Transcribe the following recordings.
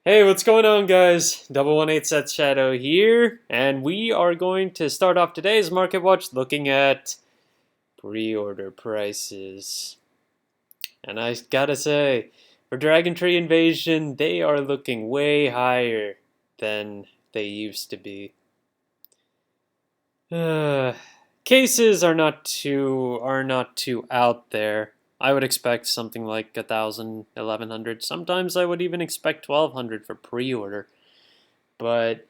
Hey, what's going on, guys? 118 Set Shadow here, and we are going to start off today's Market Watch looking at pre-order prices. And I gotta say, for DragonTree Invasion, they are looking way higher than they used to be. Cases are not too out there. I would expect something like 1,000, 1,100. Sometimes I would even expect 1,200 for pre-order. But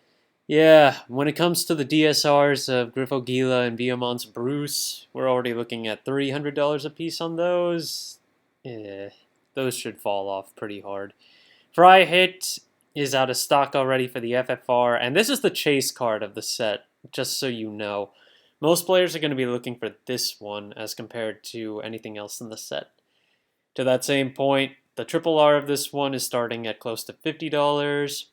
yeah, when it comes to the DSRs of Griffogila and Viamon's Bruce, we're already looking at $300 a piece on those. Those should fall off pretty hard. Fry Hit is out of stock already for the FFR, and this is the chase card of the set, just so you know. Most players are going to be looking for this one as compared to anything else in the set. To that same point, the triple R of this one is starting at close to $50.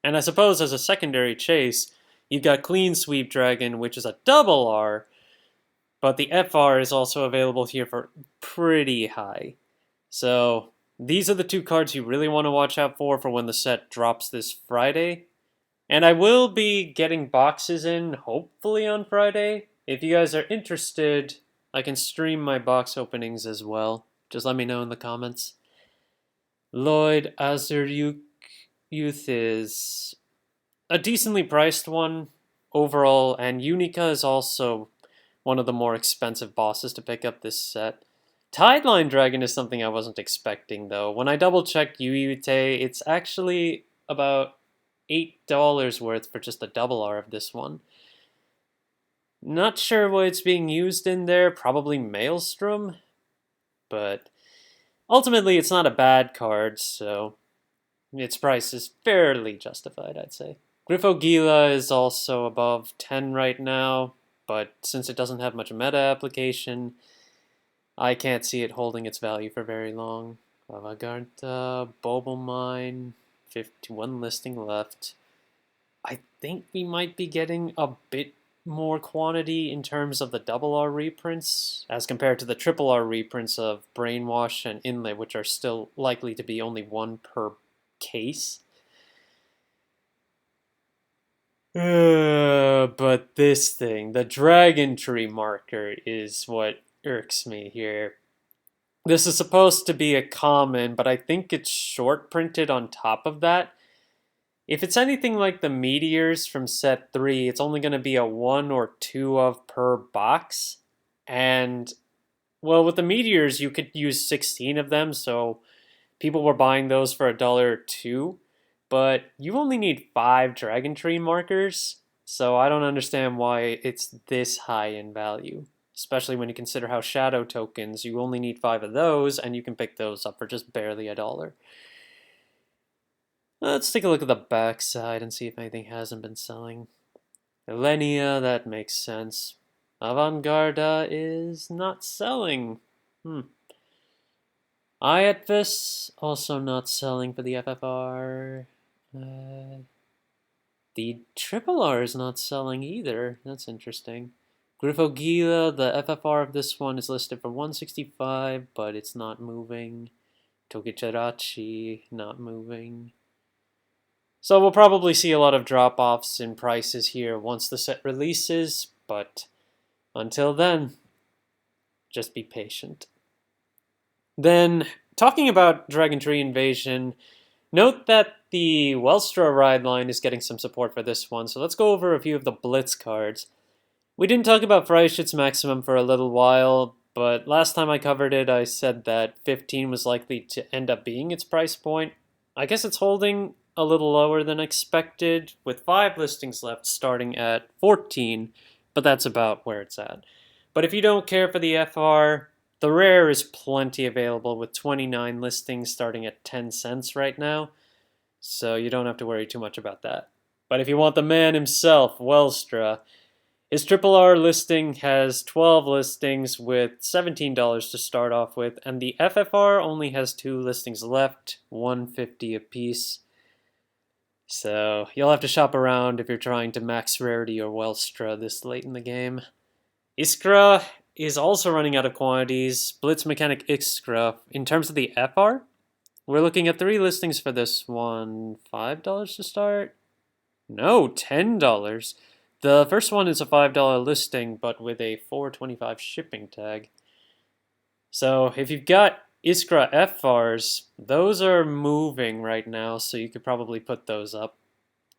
And I suppose as a secondary chase, you've got Clean Sweep Dragon, which is a double R, but the FR is also available here for pretty high. So these are the two cards you really want to watch out for when the set drops this Friday. And I will be getting boxes in, hopefully on Friday. If you guys are interested, I can stream my box openings as well. Just let me know in the comments. Lloyd Azuryuk Youth is a decently priced one overall, and Unica is also one of the more expensive bosses to pick up this set. Tideline Dragon is something I wasn't expecting, though. When I double-checked Yuyute, it's actually about $8 worth for just a double R of this one. Not sure what it's being used in there, probably Maelstrom, but ultimately it's not a bad card, so its price is fairly justified, I'd say. Griffogila is also above 10 right now, but since it doesn't have much meta application, I can't see it holding its value for very long. Avagarta, Bobble Mine, 51 listing left. I think we might be getting a bit more quantity in terms of the double R reprints as compared to the triple R reprints of Brainwash and Inlay, which are still likely to be only one per case. But this thing, the DragonTree marker, is what irks me here. This is supposed to be a common, but I think it's short printed on top of that. If it's anything like the meteors from set 3, it's only going to be a 1 or 2 of per box. And, well, with the meteors, you could use 16 of them, so people were buying those for $1 or $2. But you only need 5 DragonTree markers, so I don't understand why it's this high in value. Especially when you consider how shadow tokens, you only need 5 of those, and you can pick those up for just barely $1. Let's take a look at the back side and see if anything hasn't been selling. Elenia, that makes sense. Avantgarda is not selling. Iatvis, also not selling for the FFR. The triple R is not selling either. That's interesting. Griffogila, the FFR of this one is listed for 165, but it's not moving. Tokichirachi, not moving. So we'll probably see a lot of drop-offs in prices here once the set releases, but until then, just be patient. Then, talking about DragonTree Invasion, note that the Welstra ride line is getting some support for this one, so let's go over a few of the Blitz cards. We didn't talk about Freischütz Maximum for a little while, but last time I covered it, I said that 15 was likely to end up being its price point. I guess it's holding a little lower than expected, with 5 listings left starting at 14, but that's about where it's at. But if you don't care for the FR, the rare is plenty available with 29 listings starting at 10 cents right now, so you don't have to worry too much about that. But if you want the man himself, Welstra, his triple R listing has 12 listings with $17 to start off with, and the FFR only has 2 listings left, $150 a piece. So you'll have to shop around if you're trying to max rarity or Welstra this late in the game. Iskra is also running out of quantities. Blitz Mechanic Iskra, in terms of the FR, We're looking at 3 listings for this one. $5 to start? No, $10. The first one is a $5 listing, but with a $4.25 shipping tag. So if you've got Iskra FRs, those are moving right now, so you could probably put those up.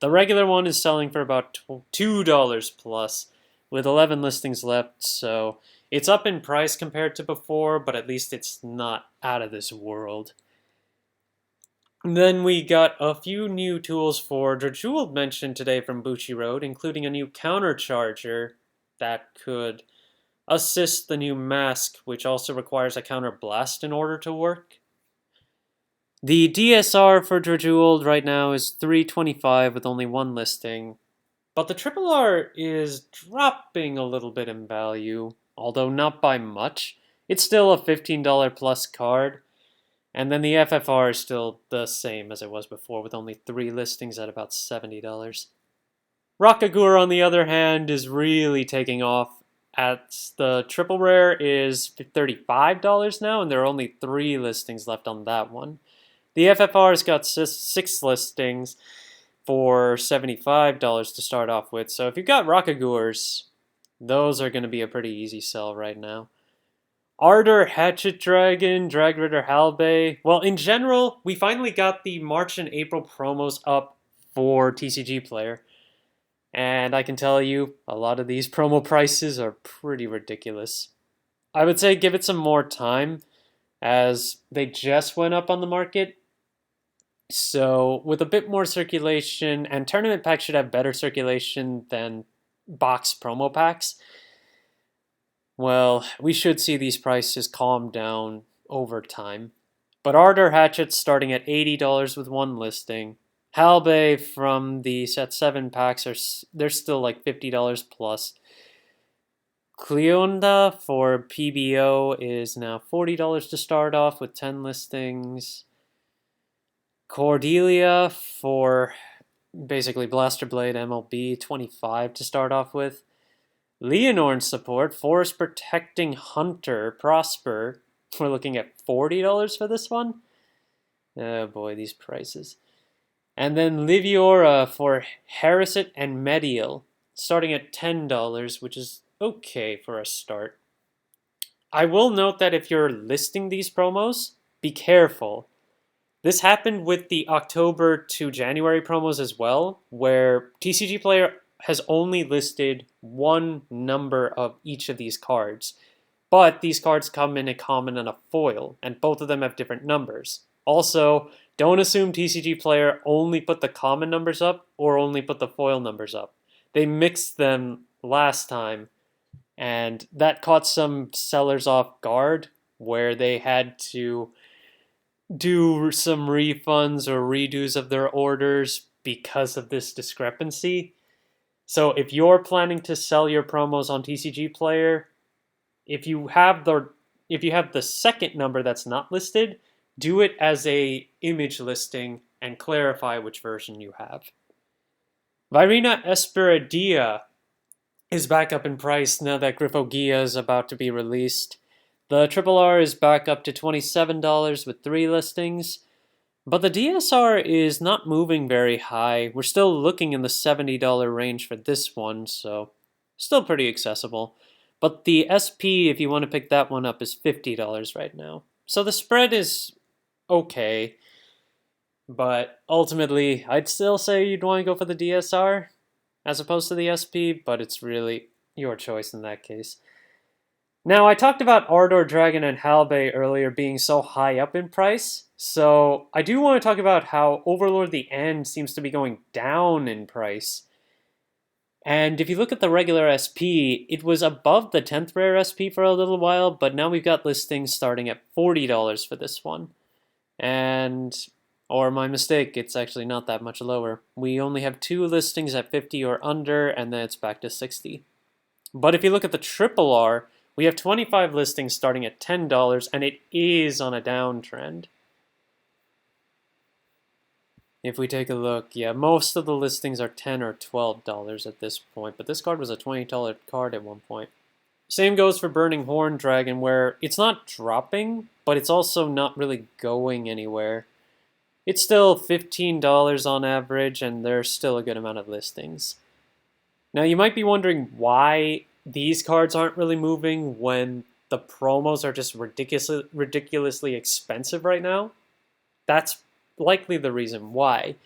The regular one is selling for about $2 plus, with 11 listings left, so it's up in price compared to before, but at least it's not out of this world. And then we got a few new tools for Drajeweled mentioned today from Bushiroad, including a new countercharger that could assist the new mask, which also requires a counter blast in order to work. The DSR for Drajeweled right now is 325 with only 1 listing, but the Triple R is dropping a little bit in value, although not by much. It's still a $15 plus card, and then the FFR is still the same as it was before, with only 3 listings at about $70. Rakagur, on the other hand, is really taking off. The triple rare is $35 now, and there are only 3 listings left on that one. The FFR's got 6 listings for $75 to start off with, so if you've got Rakagurs, those are going to be a pretty easy sell right now. Ardor, Hatchet Dragon, Dragritter, Halbay. Well, in general, we finally got the March and April promos up for TCG Player. And I can tell you, a lot of these promo prices are pretty ridiculous. I would say give it some more time, as they just went up on the market. So with a bit more circulation, and tournament packs should have better circulation than box promo packs, well, we should see these prices calm down over time. But Ardor Hatchets starting at $80 with 1 listing. Halbay from the set 7 packs they're still like $50 plus. Cleonda for PBO is now $40 to start off with 10 listings. Cordelia for basically Blaster Blade MLB, $25 to start off with. Leonorn support, Forest Protecting Hunter, Prosper. We're looking at $40 for this one. Oh boy, these prices. And then Liviora for Harassat and Medial, starting at $10, which is okay for a start. I will note that if you're listing these promos, be careful. This happened with the October to January promos as well, where TCG Player has only listed 1 number of each of these cards. But these cards come in a common and a foil, and both of them have different numbers. Also, don't assume TCG Player only put the common numbers up or only put the foil numbers up. They mixed them last time, and that caught some sellers off guard, where they had to do some refunds or redos of their orders because of this discrepancy. So if you're planning to sell your promos on TCG Player, if you have the second number that's not listed, do it as a image listing and clarify which version you have. Virina Esperidia is back up in price now that Griffogia is about to be released. The Triple R is back up to $27 with 3 listings, but the DSR is not moving very high. We're still looking in the $70 range for this one, so still pretty accessible. But the SP, if you want to pick that one up, is $50 right now. So the spread is okay, but ultimately, I'd still say you'd want to go for the DSR as opposed to the SP, but it's really your choice in that case. Now, I talked about Ardor Dragon and Halbay earlier being so high up in price, so I do want to talk about how Overlord the End seems to be going down in price. And if you look at the regular SP, it was above the 10th rare SP for a little while, but now we've got listings starting at $40 for this one. Or my mistake, it's actually not that much lower. We only have 2 listings at 50 or under, and then it's back to 60. But if you look at the Triple R, we have 25 listings starting at $10, and it is on a downtrend. If we take a look, yeah, most of the listings are $10 or $12 at this point, but this card was a $20 card at one point. Same goes for Burning Horn Dragon, where it's not dropping, but it's also not really going anywhere. It's still $15 on average, and there's still a good amount of listings. Now, you might be wondering why these cards aren't really moving when the promos are just ridiculously expensive right now. That's likely the reason why.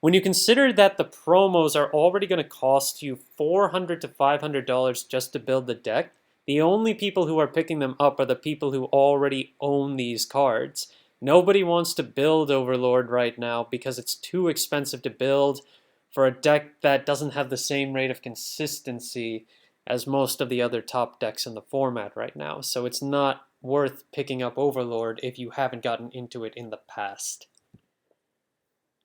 When you consider that the promos are already going to cost you $400 to $500 just to build the deck, the only people who are picking them up are the people who already own these cards. Nobody wants to build Overlord right now because it's too expensive to build for a deck that doesn't have the same rate of consistency as most of the other top decks in the format right now. So it's not worth picking up Overlord if you haven't gotten into it in the past.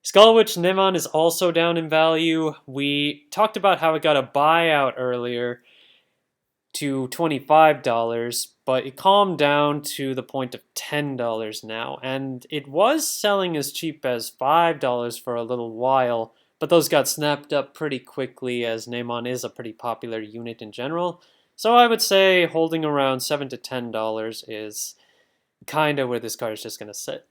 Skullwitch Nimon is also down in value. We talked about how it got a buyout earlier to $25, but it calmed down to the point of $10 now, and it was selling as cheap as $5 for a little while, but those got snapped up pretty quickly as Namon is a pretty popular unit in general, so I would say holding around $7 to $10 is kinda where this card is just gonna sit.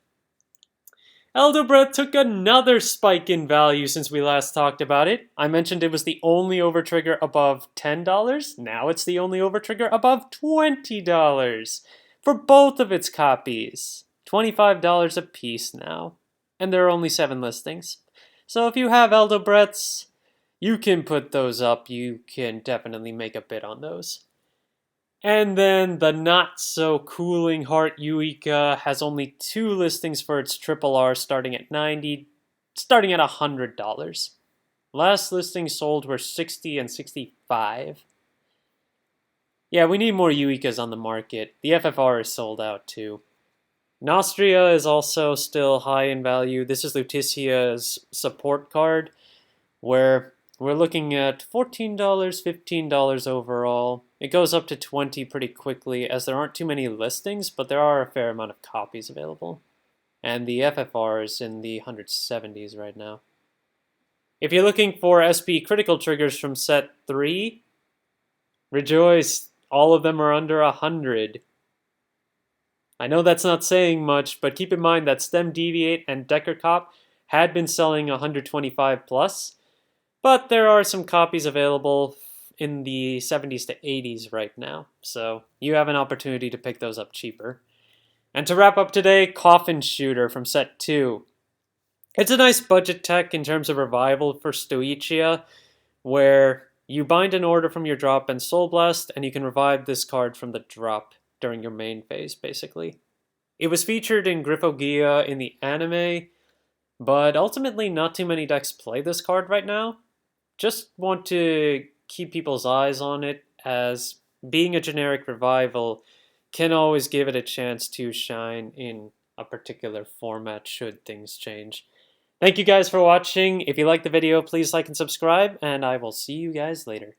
Eldobret took another spike in value since we last talked about it. I mentioned it was the only overtrigger above $10. Now it's the only overtrigger above $20 for both of its copies. $25 a piece now. And there are only 7 listings. So if you have Eldobrets, you can put those up. You can definitely make a bid on those. And then the not-so-cooling Heart Eureka has only 2 listings for its Triple R starting at $100. Last listings sold were $60 and $65. Yeah, we need more Eureka's on the market. The FFR is sold out too. Nostria is also still high in value. This is Luticia's support card, where we're looking at $14, $15 overall. It goes up to $20 pretty quickly as there aren't too many listings, but there are a fair amount of copies available. And the FFR is in the 170s right now. If you're looking for SP critical triggers from set 3, rejoice, all of them are under 100. I know that's not saying much, but keep in mind that Stem Deviate and Decker Cop had been selling 125 plus, but there are some copies available in the 70s to 80s right now, so you have an opportunity to pick those up cheaper. And to wrap up today, Coffin Shooter from set 2. It's a nice budget tech in terms of revival for Stoichia, where you bind an order from your drop and Soul Blast, and you can revive this card from the drop during your main phase, basically. It was featured in Griffogia in the anime, but ultimately not too many decks play this card right now. Just want to keep people's eyes on it, as being a generic revival can always give it a chance to shine in a particular format should things change. Thank you guys for watching. If you liked the video, please like and subscribe, and I will see you guys later.